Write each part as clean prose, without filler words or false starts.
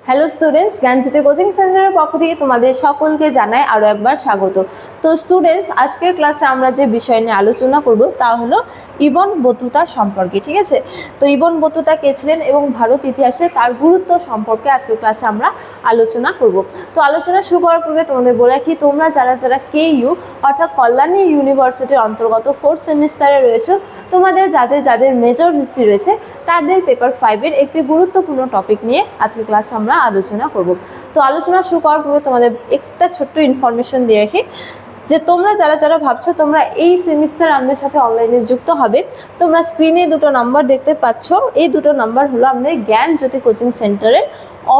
Hello students, জ্ঞানজ্যোতি coaching সেন্টারের পক্ষ থেকে তোমাদের সকলকে জানাই আরও একবার স্বাগত। তো স্টুডেন্টস, আজকের ক্লাসে আমরা যে বিষয় নিয়ে আলোচনা করব তা হলো ইবন বতুতা সম্পর্কে। ঠিক আছে, তো ইবন বতুতা কে ছিলেন এবং ভারত ইতিহাসে তার গুরুত্ব সম্পর্কে আজকের ক্লাসে আমরা আলোচনা করব। তো আলোচনা শুরু করার পূর্বে তোমাদের বলে রাখি, তোমরা যারা কেইউ অর্থাৎ কল্যাণী ইউনিভার্সিটির অন্তর্গত 4th সেমিস্টারে রয়েছে, তোমাদের যাদের মেজর হিস্ট্রি রয়েছে তাদের পেপার 5-এর একটি গুরুত্বপূর্ণ টপিক নিয়ে আজকের ক্লাসে আমরা আলোচনা করব। তো আলোচনা শুরু করার পূর্বে তোমাদের একটা ছোট্ট ইনফরমেশন দিয়ে রাখি যে তোমরা যারা ভাবছো তোমরা এই সেমিস্টার আমাদের সাথে অনলাইনে যুক্ত হবে, তোমরা স্ক্রিনে দুটো নাম্বার দেখতে পাচ্ছ। এই দুটো নাম্বার হলো আমাদের জ্ঞানজ্যোতি কোচিং সেন্টারের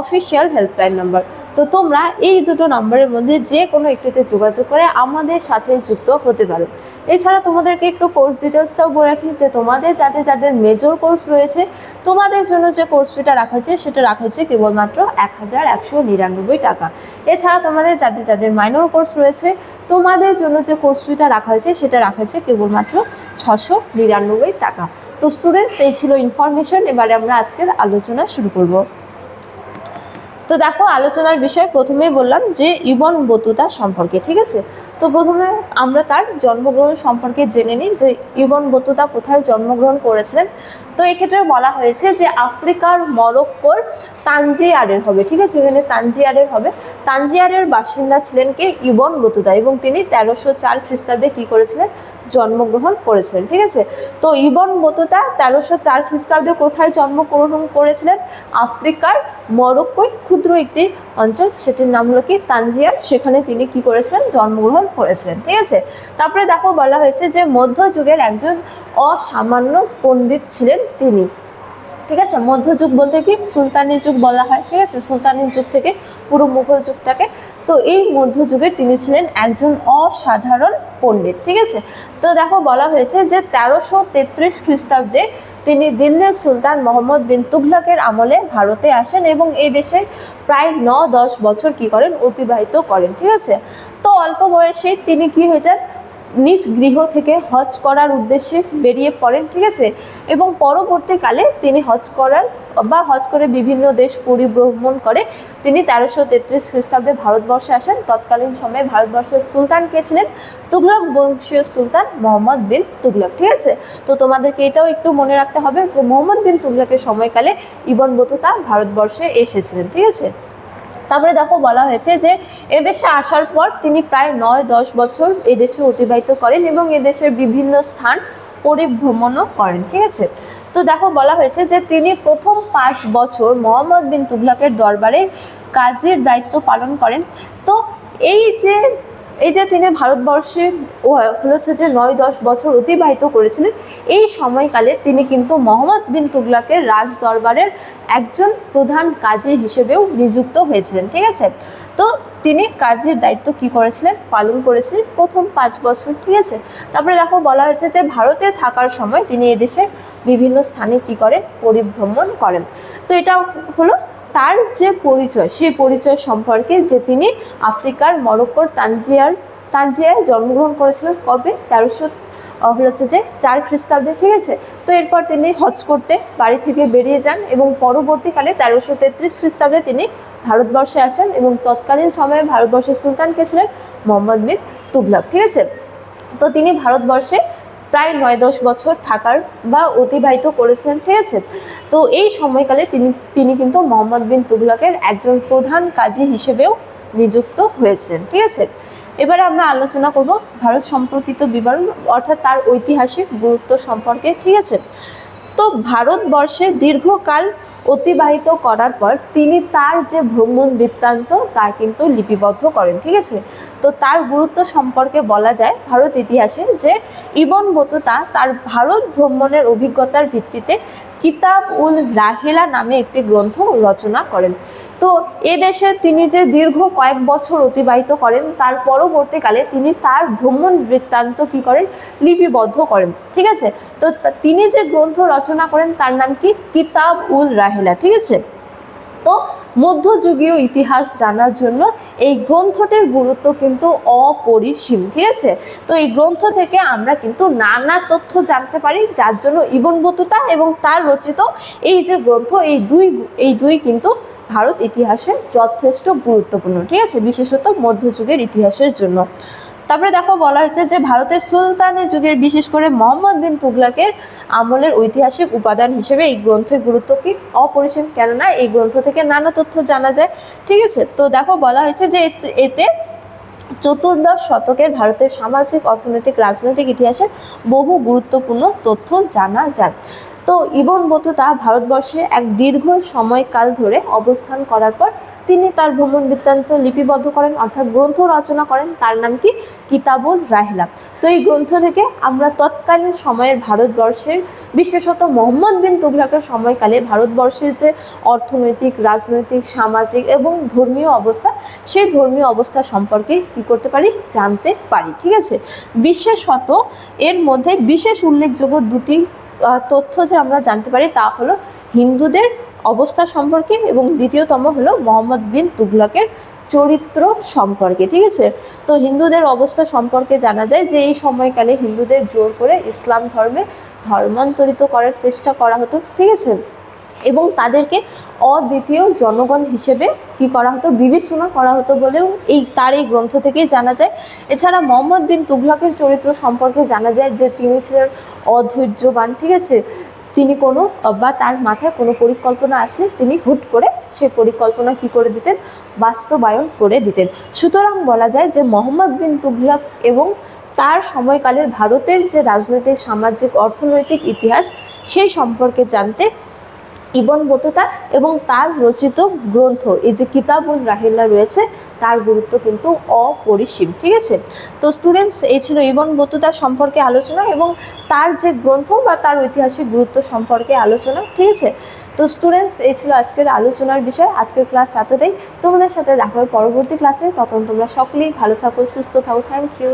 অফিসিয়াল হেল্পলাইন নাম্বার। তো তোমরা এই দুটো নাম্বারের মধ্যে যে কোনো একটিতে যোগাযোগ করে আমাদের সাথে যুক্ত হতে পারো। এছাড়া তোমাদেরকে একটু কোর্স ডিটেলসটাও বলে রাখি যে তোমাদের যাদের মেজর কোর্স রয়েছে তোমাদের জন্য যে কোর্স ফিটা রাখা হয়েছে সেটা রাখা হয়েছে কেবলমাত্র 1199 টাকা। এছাড়া তোমাদের যাদের মাইনর কোর্স রয়েছে তোমাদের জন্য যে কোর্স ফিটা রাখা হয়েছে সেটা রাখা হয়েছে কেবলমাত্র 699 টাকা। তো স্টুডেন্টস, এই ছিল ইনফরমেশন। এবারে আমরা আজকের আলোচনা শুরু করব। তো দেখো, আলোচনার বিষয় প্রথমেই বললাম যে ইবন বতুতা সম্পর্কে। ঠিক আছে, তো প্রথমে আমরা তার জন্মগ্রহণ সম্পর্কে জেনে নিই যে ইবন বতুতা কোথায় জন্মগ্রহণ করেছিলেন। তো এক্ষেত্রে বলা হয়েছে যে আফ্রিকার মরক্কোর তানজিয়ারের হবে। ঠিক আছে, এখানে তানজিয়ারের হবে। তানজিয়ারের বাসিন্দা ছিলেন কে? ইবন বতুতা, এবং তিনি 1304 খ্রিস্টাব্দে কী করেছিলেন? জন্মগ্রহণ করেছিলেন। ঠিক আছে, তো ইবন বতুতা 1304 খ্রিস্টাব্দে কোথায় জন্মগ্রহণ করেছিলেন? আফ্রিকার মরক্কোয় ক্ষুদ্র একটি অঞ্চল, সেটির নাম হলো কি? তানজিয়ার। সেখানে তিনি কি করেছিলেন? জন্মগ্রহণ করেছিলেন। ঠিক আছে, তারপরে দেখো বলা হয়েছে যে মধ্যযুগের একজন অসামান্য পণ্ডিত ছিলেন তিনি। ঠিক আছে, মধ্যযুগ বলতে কি সুলতানি যুগ বলা হয়। ঠিক আছে, সুলতানি যুগ থেকে পুরো মুঘল যুগটাকে। তো এই মধ্যযুগের তিনি ছিলেন একজন অসাধারণ পণ্ডিত। ঠিক আছে, তো দেখো বলা হয়েছে যে 1333 খ্রিস্টাব্দে তিনি দিল্লির সুলতান মোহাম্মদ বিন তুগলকের আমলে ভারতে আসেন এবং এই দেশে প্রায় 9-10 বছর কি করেন? অতিবাহিত করেন। ঠিক আছে, তো অল্প বয়সে তিনি কি হয়ে যান? নিজ গৃহ থেকে হজ করার উদ্দেশ্যে বেরিয়ে পড়েন। ঠিক আছে, এবং পরবর্তীকালে তিনি হজ করে বিভিন্ন দেশ পরিভ্রমণ করে তিনি 1333 খ্রিস্টাব্দে ভারতবর্ষে আসেন। তৎকালীন সময়ে ভারতবর্ষের সুলতান কে ছিলেন? তুগলক বংশীয় সুলতান মোহাম্মদ বিন তুগলক। ঠিক আছে, তো তোমাদেরকে এটাও একটু মনে রাখতে হবে যে মোহাম্মদ বিন তুগলকের সময়কালে ইবন বতুতা ভারতবর্ষে এসেছিলেন। ঠিক আছে, তারপরে দেখো বলা হয়েছে যে এদেশে আসার পর তিনি প্রায় 9-10 বছর এদেশে অতিবাহিত করেন এবং এদেশের বিভিন্ন স্থান পরিভ্রমণও করেন। ঠিক আছে, তো দেখো বলা হয়েছে যে তিনি প্রথম 5 বছর মোহাম্মদ বিন তুগলকের দরবারে কাজীর দায়িত্ব পালন করেন। তো এই যে তিনি ভারতবর্ষে হচ্ছে যে 9-10 বছর অতিবাহিত করেছিলেন, এই সময়কালে তিনি কিন্তু মোহাম্মদ বিন তুগলকের রাজ দরবারের একজন প্রধান কাজী হিসেবেও নিযুক্ত হয়েছিলেন। ঠিক আছে, তো তিনি কাজীর দায়িত্ব কি করেছিলেন? পালন করেছিলেন প্রথম 5 বছর। ঠিক আছে, তারপরে দেখো বলা হয়েছে যে ভারতে থাকার সময় তিনি এদেশে বিভিন্ন স্থানে কি করেন? পরিভ্রমণ করেন। তো এটা হলো তার যে পরিচয়, সেই পরিচয় সম্পর্কে যে তিনি আফ্রিকার মরক্কোর তানজিয়ায় জন্মগ্রহণ করেছিলেন। কবে? 1304 খ্রিস্টাব্দে। ঠিক আছে, তো এরপর তিনি হজ করতে বাড়ি থেকে বেরিয়ে যান এবং পরবর্তীকালে 1333 খ্রিস্টাব্দে তিনি ভারতবর্ষে আসেন এবং তৎকালীন সময়ে ভারতবর্ষের সুলতান কে ছিলেন? মোহাম্মদ বিন তুগলক। ঠিক আছে, তো তিনি ভারতবর্ষে প্রায় 9-10 বছর থাকার বা অতিবাহিত করেছিলেন। ঠিক আছে, তো এই সময়কালে তিনি কিন্তু মোহাম্মদ বিন তুগলকের একজন প্রধান কাজী হিসেবেও নিযুক্ত হয়েছিলেন। ঠিক আছে, এবারে আমরা আলোচনা করব ভারত সম্পর্কিত বিবরণ, অর্থাৎ তার ঐতিহাসিক গুরুত্ব সম্পর্কে। ঠিক আছে, তো ভারতবর্ষে দীর্ঘকাল অতিবাহিত করার পর তিনি তার যে ভ্রমণ বৃত্তান্ত তা কিন্তু লিপিবদ্ধ করেন। ঠিক আছে, তো তার গুরুত্ব সম্পর্কে বলা যায় ভারত ইতিহাসে যে ইবন বতুতা তার ভারত ভ্রমণের অভিজ্ঞতার ভিত্তিতে কিতাব উল রাহিলা নামে একটি গ্রন্থ রচনা করেন। তো এদেশে তিনি যে দীর্ঘ কয়েক বছর অতিবাহিত করেন তার পরবর্তীকালে তিনি তার ভ্রমণ বৃত্তান্ত কি করেন? লিপিবদ্ধ করেন। ঠিক আছে, তো তিনি যে গ্রন্থ রচনা করেন তার নাম কি? কিতাব উল রাহিলা। ঠিক আছে, তো মধ্যযুগীয় ইতিহাস জানার জন্য এই গ্রন্থটির গুরুত্ব কিন্তু অপরিসীম। ঠিক আছে, তো এই গ্রন্থ থেকে আমরা কিন্তু নানা তথ্য জানতে পারি, যার জন্য ইবন বতুতা এবং তার রচিত এই যে গ্রন্থ এই দুই কিন্তু ভারত ইতিহাসে যথেষ্ট গুরুত্বপূর্ণ, ঠিক আছে, বিশেষত মধ্যযুগের ইতিহাসের জন্য। তারপরে দেখো বলা হয়েছে যে ভারতের সুলতানি যুগের বিশেষ করে মোহাম্মদ বিন তুগলকের আমলের ঐতিহাসিক উপাদান হিসেবে এই গ্রন্থের গুরুত্ব কি অপরিসীম, কেননা এই গ্রন্থ থেকে নানা তথ্য জানা যায়, ঠিক আছে। তো দেখো বলা হয়েছে যে এতে চতুর্দশ শতকের ভারতের সামাজিক, অর্থনৈতিক, রাজনৈতিক ইতিহাসের বহু গুরুত্বপূর্ণ তথ্য জানা যায়। তো ইবন বতুতা ভারতবর্ষে এক দীর্ঘ সময়কাল ধরে অবস্থান করার পর তিনি তার ভ্রমণ বৃত্তান্ত লিপিবদ্ধ করেন, অর্থাৎ গ্রন্থ রচনা করেন, তার নাম কি কিতাবুল রাহলা। তো এই গ্রন্থ থেকে আমরা তৎকালীন সময়ের ভারতবর্ষের, বিশেষত মোহাম্মদ বিন তুগলকের সময়কালে ভারতবর্ষের যে অর্থনৈতিক, রাজনৈতিক, সামাজিক এবং ধর্মীয় অবস্থা, সেই ধর্মীয় অবস্থা সম্পর্কে কী করতে পারি, জানতে পারি, ঠিক আছে। বিশেষত এর মধ্যে বিশেষ উল্লেখযোগ্য দুটি তথ্য যে আমরা জানতে পারি তা হলো হিন্দুদের অবস্থা সম্পর্কে এবং দ্বিতীয়তম হলো মোহাম্মদ বিন তুগলকের চরিত্র সম্পর্কে, ঠিক আছে। তো হিন্দুদের অবস্থা সম্পর্কে জানা যায় যে এই সময়কালে হিন্দুদের জোর করে ইসলাম ধর্মে ধর্মান্তরিত করার চেষ্টা করা হতো, ঠিক আছে, এবং তাদেরকে অদ্বিতীয় জনগণ হিসেবে কি করা হতো, বিবেচনা করা হতো বলেও তার এই গ্রন্থ থেকেই জানা যায়। এছাড়া মোহাম্মদ বিন তুগলকের চরিত্র সম্পর্কে জানা যায় যে তিনি ছিলেন অধৈর্যবান, ঠিক আছে। তিনি কোনো বা তার মাথায় কোনো পরিকল্পনা আসলে তিনি হুট করে সে পরিকল্পনা কি করে দিতেন, বাস্তবায়ন করে দিতেন। সুতরাং বলা যায় যে মোহাম্মদ বিন তুগলক এবং তার সময়কালের ভারতের যে রাজনৈতিক, সামাজিক, অর্থনৈতিক ইতিহাস, সেই সম্পর্কে জানতে ইবন বতুতা এবং তার রচিত গ্রন্থ এই যে কিতাবুল রাহিলা রয়েছে তার গুরুত্ব কিন্তু অপরিসীম, ঠিক আছে। তো স্টুডেন্টস, এই ছিল ইবন বতুতা সম্পর্কে আলোচনা এবং তার যে গ্রন্থ বা তার ঐতিহাসিক গুরুত্ব সম্পর্কে আলোচনা, ঠিক আছে। তো স্টুডেন্টস, এই ছিল আজকের আলোচনার বিষয়। আজকের ক্লাস এতটাই। তোমাদের সাথে দেখা হবে পরবর্তী ক্লাসে। তখন তোমরা সকলেই ভালো থাকো, সুস্থ থাকো। Thank you.